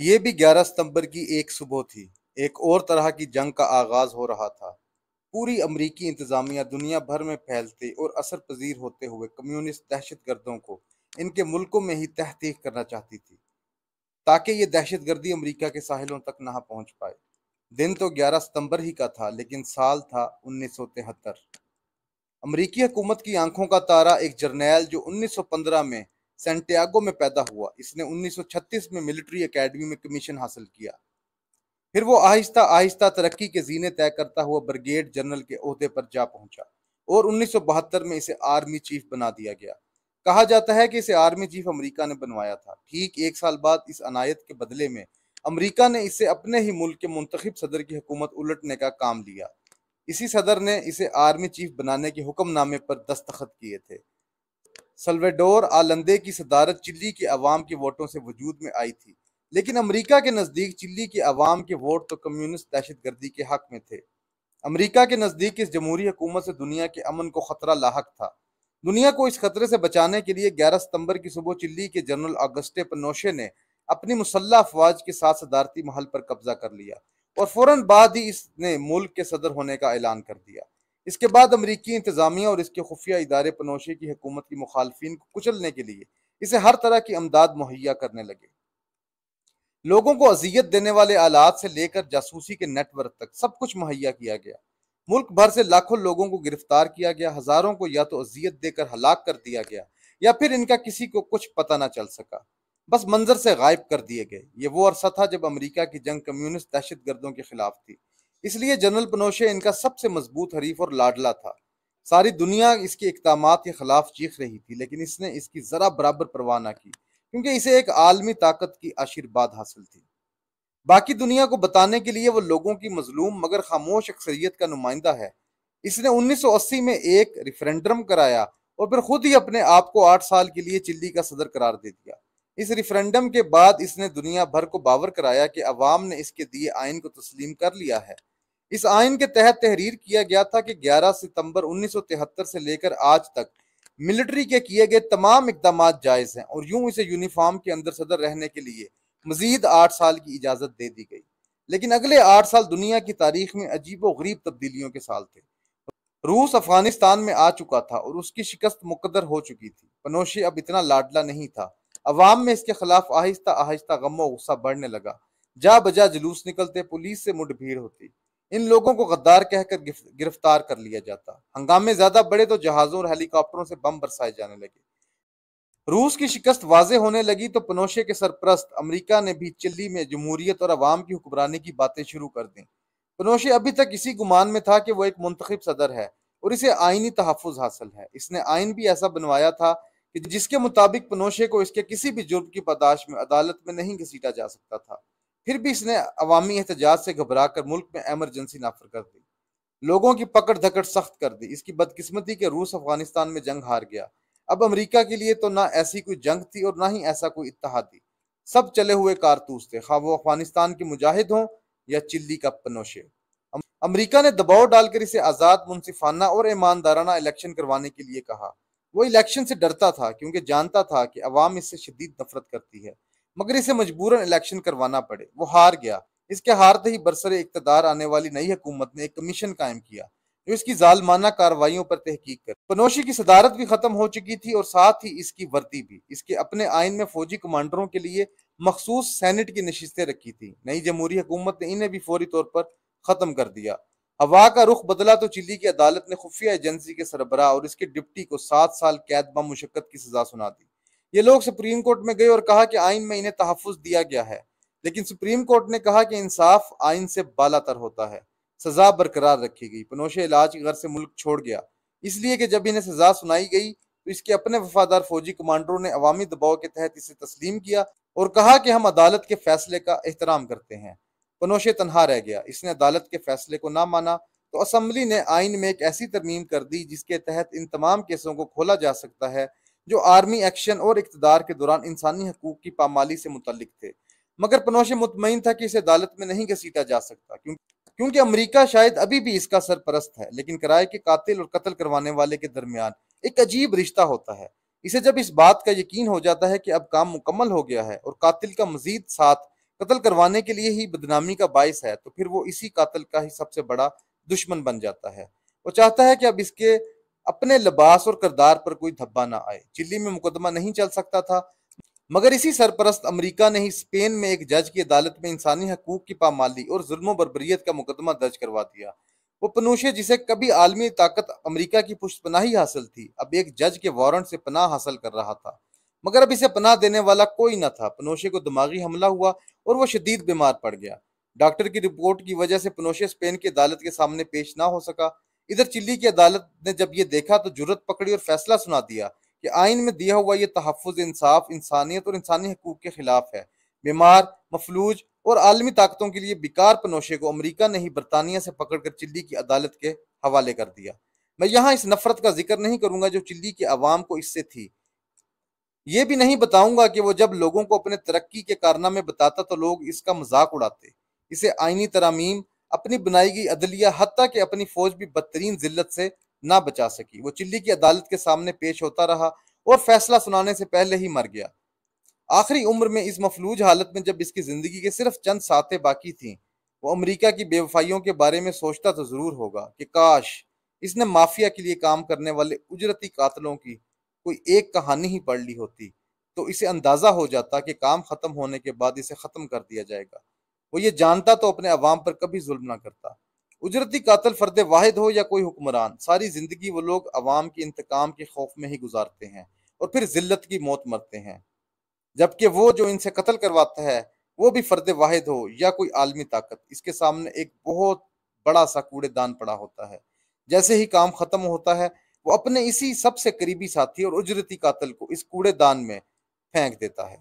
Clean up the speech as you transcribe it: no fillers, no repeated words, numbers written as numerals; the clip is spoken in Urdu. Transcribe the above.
یہ بھی 11 ستمبر کی ایک صبح تھی۔ ایک اور طرح کی جنگ کا آغاز ہو رہا تھا۔ پوری امریکی انتظامیہ دنیا بھر میں پھیلتے اور اثر پذیر ہوتے ہوئے کمیونسٹ دہشت گردوں کو ان کے ملکوں میں ہی تحقیق کرنا چاہتی تھی تاکہ یہ دہشت گردی امریکہ کے ساحلوں تک نہ پہنچ پائے۔ دن تو 11 ستمبر ہی کا تھا، لیکن سال تھا 1973۔ امریکی حکومت کی آنکھوں کا تارا ایک جرنیل جو 1915 میں سینٹیاگو میں پیدا ہوا۔ اس نے 1936 میں ملٹری اکیڈمی میں کمیشن حاصل کیا۔ پھر وہ آہستہ آہستہ ترقی کے زینے طے کرتا ہوا بریگیڈ جنرل کے عہدے پر جا پہنچا اور 1972 میں اسے آرمی چیف بنا دیا گیا۔ کہا جاتا ہے کہ اسے آرمی چیف امریکہ نے بنوایا تھا۔ ٹھیک ایک سال بعد اس عنایت کے بدلے میں امریکہ نے اسے اپنے ہی ملک کے منتخب صدر کی حکومت الٹنے کا کام لیا۔ اسی صدر نے اسے آرمی چیف بنانے کے حکم نامے پر دستخط کیے تھے۔ سلواڈور آلندے کی صدارت چلی کے عوام کے ووٹوں سے وجود میں آئی تھی، لیکن امریکہ کے نزدیک چلی کے عوام کے ووٹ تو کمیونسٹ دہشت گردی کے حق میں تھے۔ امریکہ کے نزدیک اس جمہوری حکومت سے دنیا کے امن کو خطرہ لاحق تھا۔ دنیا کو اس خطرے سے بچانے کے لیے 11 ستمبر کی صبح چلی کے جنرل آگسٹے پنوشے نے اپنی مسلح افواج کے ساتھ صدارتی محل پر قبضہ کر لیا اور فوراً بعد ہی اس نے ملک کے صدر ہونے کا اعلان کر دیا۔ اس کے بعد امریکی انتظامیہ اور اس کے خفیہ ادارے پنوشے کی حکومت کی مخالفین کو کچلنے کے لیے اسے ہر طرح کی امداد مہیا کرنے لگے۔ لوگوں کو اذیت دینے والے آلات سے لے کر جاسوسی کے نیٹ ورک تک سب کچھ مہیا کیا گیا۔ ملک بھر سے لاکھوں لوگوں کو گرفتار کیا گیا، ہزاروں کو یا تو اذیت دے کر ہلاک کر دیا گیا یا پھر ان کا کسی کو کچھ پتہ نہ چل سکا، بس منظر سے غائب کر دیے گئے۔ یہ وہ عرصہ تھا جب امریکہ کی جنگ کمیونسٹ دہشت گردوں کے خلاف تھی، اس لیے جنرل پنوشے ان کا سب سے مضبوط حریف اور لاڈلا تھا۔ ساری دنیا اس کے اقدامات کے خلاف چیخ رہی تھی، لیکن اس نے اس کی ذرا برابر پرواہ نہ کی، کیونکہ اسے ایک عالمی طاقت کی آشیرواد حاصل تھی۔ باقی دنیا کو بتانے کے لیے وہ لوگوں کی مظلوم مگر خاموش اکثریت کا نمائندہ ہے۔ اس نے 1980 میں ایک ریفرینڈم کرایا اور پھر خود ہی اپنے آپ کو 8 سال کے لیے چلی کا صدر قرار دے دیا۔ اس ریفرینڈم کے بعد اس نے دنیا بھر کو باور کرایا کہ عوام نے اس کے دیے آئین کو تسلیم کر لیا ہے۔ اس آئین کے تحت تحریر کیا گیا تھا کہ 11 ستمبر 1973 سے لے کر آج تک ملٹری کے کیے گئے تمام اقدامات جائز ہیں، اور یوں اسے یونیفارم کے اندر صدر رہنے کے لیے مزید 8 سال کی اجازت دے دی گئی۔ لیکن اگلے 8 سال دنیا کی تاریخ میں عجیب و غریب تبدیلیوں کے سال تھے۔ روس افغانستان میں آ چکا تھا اور اس کی شکست مقدر ہو چکی تھی۔ پنوشے اب اتنا لاڈلا نہیں تھا۔ عوام میں اس کے خلاف آہستہ آہستہ غم و غصہ بڑھنے لگا۔ جا بجا جلوس نکلتے، پولیس سے مڈ بھیڑ ہوتی، ان لوگوں کو غدار کہہ کر گرفتار کر لیا جاتا۔ ہنگامے زیادہ بڑے تو جہازوں اور ہیلی کاپٹروں سے بم برسائے جانے لگے۔ روس کی شکست واضح ہونے لگی تو پنوشے کے سرپرست امریکہ نے بھی چلی میں جمہوریت اور عوام کی حکمرانی کی باتیں شروع کر دیں۔ پنوشے ابھی تک اسی گمان میں تھا کہ وہ ایک منتخب صدر ہے اور اسے آئینی تحفظ حاصل ہے۔ اس نے آئین بھی ایسا بنوایا تھا کہ جس کے مطابق پنوشے کو اس کے کسی بھی جرم کی پاداش میں عدالت میں نہیں گھسیٹا جا سکتا تھا۔ پھر بھی اس نے عوامی احتجاج سے گھبرا کر ملک میں ایمرجنسی نافذ کر دی، لوگوں کی پکڑ دھکڑ سخت کر دی۔ اس کی بدقسمتی کہ روس افغانستان میں جنگ ہار گیا۔ اب امریکہ کے لیے تو نہ ایسی کوئی جنگ تھی اور نہ ہی ایسا کوئی اتحادی، سب چلے ہوئے کارتوس تھے، خواہ وہ افغانستان کے مجاہد ہوں یا چلی کا پنوشے۔ امریکہ نے دباؤ ڈال کر اسے آزاد، منصفانہ اور ایماندارانہ الیکشن کروانے کے لیے کہا۔ وہ الیکشن سے ڈرتا تھا کیونکہ جانتا تھا کہ عوام اس سے شدید نفرت کرتی ہے، مگر اسے مجبوراً الیکشن کروانا پڑے۔ وہ ہار گیا۔ اس کے ہارتے ہی برسر اقتدار آنے والی نئی حکومت نے ایک کمیشن قائم کیا جو اس کی ظالمانہ کارروائیوں پر تحقیق کر۔ پنوشے کی صدارت بھی ختم ہو چکی تھی اور ساتھ ہی اس کی وردی بھی۔ اس کے اپنے آئین میں فوجی کمانڈروں کے لیے مخصوص سینٹ کی نشستیں رکھی تھیں۔ نئی جمہوری حکومت نے انہیں بھی فوری طور پر ختم کر دیا۔ ہوا کا رخ بدلا تو چلی کی عدالت نے خفیہ ایجنسی کے سربراہ اور اس کے ڈپٹی کو 7 سال قید بہ مشقت کی سزا سنا دی۔ یہ لوگ سپریم کورٹ میں گئے اور کہا کہ آئین میں انہیں تحفظ دیا گیا ہے، لیکن سپریم کورٹ نے کہا کہ انصاف آئین سے بالا تر ہوتا ہے۔ سزا برقرار رکھی گئی۔ پنوشے علاج کی غرض سے ملک چھوڑ گیا، اس لیے کہ جب انہیں سزا سنائی گئی تو اس کے اپنے وفادار فوجی کمانڈروں نے عوامی دباؤ کے تحت اسے تسلیم کیا اور کہا کہ ہم عدالت کے فیصلے کا احترام کرتے ہیں۔ پنوشے تنہا رہ گیا۔ اس نے عدالت کے فیصلے کو نہ مانا تو اسمبلی نے آئین میں ایک ایسی ترمیم کر دی جس کے تحت ان تمام کیسوں کو کھولا جا سکتا ہے جو آرمی ایکشن اور اقتدار کے دوران انسانی حقوق کی پامالی سے متعلق تھے۔ مگر پنوشے مطمئن تھا کہ اسے عدالت میں نہیں گھسیٹا جا سکتا، کیونکہ امریکہ شاید ابھی بھی اس کا سرپرست ہے، لیکن کرائے کے قاتل اور قتل کروانے والے کے درمیان ایک عجیب رشتہ ہوتا ہے۔ اسے جب اس بات کا یقین ہو جاتا ہے کہ اب کام مکمل ہو گیا ہے اور قاتل کا مزید ساتھ قتل کروانے کے لیے ہی بدنامی کا باعث ہے، تو پھر وہ اسی قاتل کا ہی سب سے بڑا دشمن بن جاتا ہے۔ وہ چاہتا ہے کہ اب اس کے اپنے لباس اور کردار پر کوئی دھبا نہ آئے۔ چلی میں مقدمہ نہیں چل سکتا تھا، مگر اسی سرپرست امریکہ نے ہی اسپین میں ایک جج کی عدالت میں انسانی حقوق کی پامالی اور ظلم و بربریت کا مقدمہ درج کروا دیا۔ وہ پنوشے، جسے کبھی عالمی طاقت امریکہ کی پشت پناہی حاصل تھی، اب ایک جج کے وارنٹ سے پناہ حاصل کر رہا تھا، مگر اب اسے پناہ دینے والا کوئی نہ تھا۔ پنوشے کو دماغی حملہ ہوا اور وہ شدید بیمار پڑ گیا۔ ڈاکٹر کی رپورٹ کی وجہ سے پنوشے اسپین کی عدالت کے سامنے پیش نہ ہو سکا۔ ادھر چلی کی عدالت نے جب یہ دیکھا تو جرت پکڑی اور فیصلہ سنا دیا کہ آئین میں دیا ہوا یہ تحفظ انصاف، انسانیت اور انسانی حقوق کے خلاف ہے۔ بیمار، مفلوج اور عالمی طاقتوں کے لیے بیکار پنوشے کو امریکہ نے ہی برطانیہ سے پکڑ کر چلی کی عدالت کے حوالے کر دیا۔ میں یہاں اس نفرت کا ذکر نہیں کروں گا جو چلی کے عوام کو اس سے تھی۔ یہ بھی نہیں بتاؤں گا کہ وہ جب لوگوں کو اپنے ترقی کے کارنامے بتاتا تو لوگ اس کا مذاق اڑاتے۔ اسے آئینی ترامیم، اپنی بنائی گئی عدلیہ، حتیٰ کہ اپنی فوج بھی بدترین ذلت سے نہ بچا سکی۔ وہ چلی کی عدالت کے سامنے پیش ہوتا رہا اور فیصلہ سنانے سے پہلے ہی مر گیا۔ آخری عمر میں اس مفلوج حالت میں جب اس کی زندگی کے صرف چند ساتیں باقی تھیں، وہ امریکہ کی بے وفائیوں کے بارے میں سوچتا تو ضرور ہوگا کہ کاش اس نے مافیا کے لیے کام کرنے والے اجرتی قاتلوں کی کوئی ایک کہانی ہی پڑھ لی ہوتی، تو اسے اندازہ ہو جاتا کہ کام ختم ہونے کے بعد اسے ختم کر دیا جائے گا۔ وہ یہ جانتا تو اپنے عوام پر کبھی ظلم نہ کرتا۔ اجرتی قاتل فرد واحد ہو یا کوئی حکمران، ساری زندگی وہ لوگ عوام کے انتقام کے خوف میں ہی گزارتے ہیں اور پھر ذلت کی موت مرتے ہیں، جبکہ وہ جو ان سے قتل کرواتا ہے، وہ بھی فرد واحد ہو یا کوئی عالمی طاقت، اس کے سامنے ایک بہت بڑا سا کوڑے دان پڑا ہوتا ہے۔ جیسے ہی کام ختم ہوتا ہے، وہ اپنے اسی سب سے قریبی ساتھی اور اجرتی قاتل کو اس کوڑے دان میں پھینک دیتا ہے۔